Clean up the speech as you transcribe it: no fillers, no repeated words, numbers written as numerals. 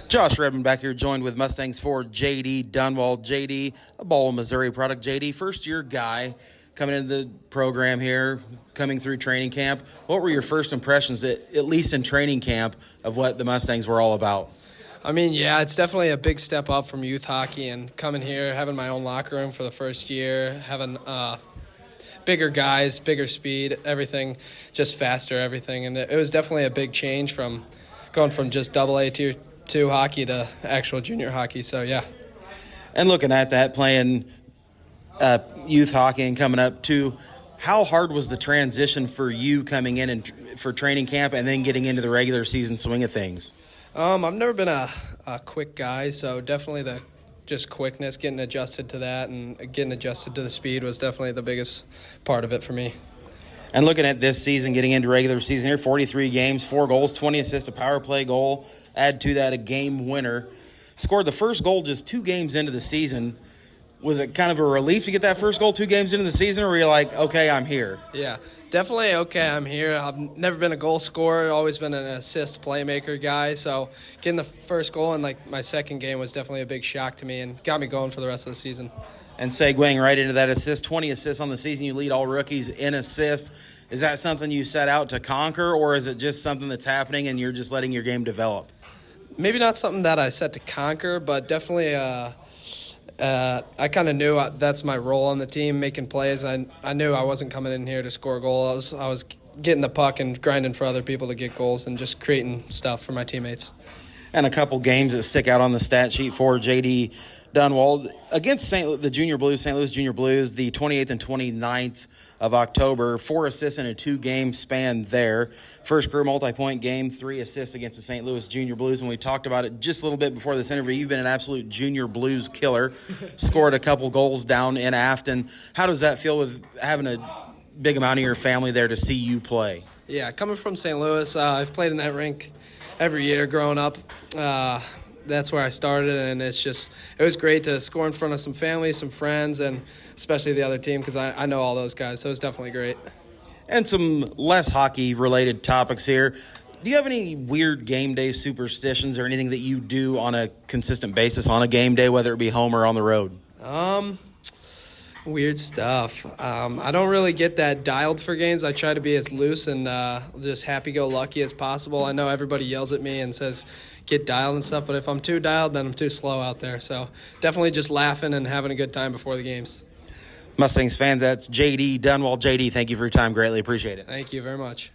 Josh Redmond back here, joined with Mustangs for JD Duenwald. JD, a Ball, Missouri product. JD, first-year guy coming into the program here, coming through training camp. What were your first impressions, at least in training camp, of what the Mustangs were all about? I mean, yeah, it's definitely a big step up from youth hockey, and coming here, having my own locker room for the first year, having bigger guys, bigger speed, everything, just faster, everything. And it was definitely a big change from going from just AA Tier 2 hockey to actual junior hockey. So, yeah. And looking at that, playing youth hockey and coming up too, how hard was the transition for you coming in and for training camp and then getting into the regular season swing of things? I've never been a quick guy, so definitely the just quickness, getting adjusted to that and getting adjusted to the speed was definitely the biggest part of it for me. And looking at this season, getting into regular season here, 43 games, 4 goals, 20 assists, a power play goal. Add to that a game winner. Scored the first goal just 2 games into the season. Was it kind of a relief to get that first goal 2 games into the season, or were you like, okay, I'm here? Yeah, definitely okay, I'm here. I've never been a goal scorer, always been an assist playmaker guy. So getting the first goal in my second game was definitely a big shock to me and got me going for the rest of the season. And segueing right into that assist, 20 assists on the season. You lead all rookies in assists. Is that something you set out to conquer, or is it just something that's happening and you're just letting your game develop? Maybe not something that I set to conquer, but definitely I kind of knew that's my role on the team, making plays. I knew I wasn't coming in here to score a goal. I was getting the puck and grinding for other people to get goals and just creating stuff for my teammates. And a couple games that stick out on the stat sheet for JD Duenwald against the Junior Blues, St. Louis Junior Blues, the 28th and 29th of October. 4 assists in a 2-game span there. First career multi-point game, 3 assists against the St. Louis Junior Blues. And we talked about it just a little bit before this interview. You've been an absolute Junior Blues killer. Scored a couple goals down in Afton. How does that feel with having a big amount of your family there to see you play? Yeah, coming from St. Louis, I've played in that rink every year growing up. That's where I started, and it was great to score in front of some family, some friends, and especially the other team because I know all those guys, so it was definitely great. And some less hockey-related topics here. Do you have any weird game day superstitions or anything that you do on a consistent basis on a game day, whether it be home or on the road? Weird stuff. I don't really get that dialed for games. I try to be as loose and just happy-go-lucky as possible. I know everybody yells at me and says get dialed and stuff, but if I'm too dialed, then I'm too slow out there. So definitely just laughing and having a good time before the games. Mustangs fans, that's JD Duenwald. JD, thank you for your time. Greatly appreciate it. Thank you very much.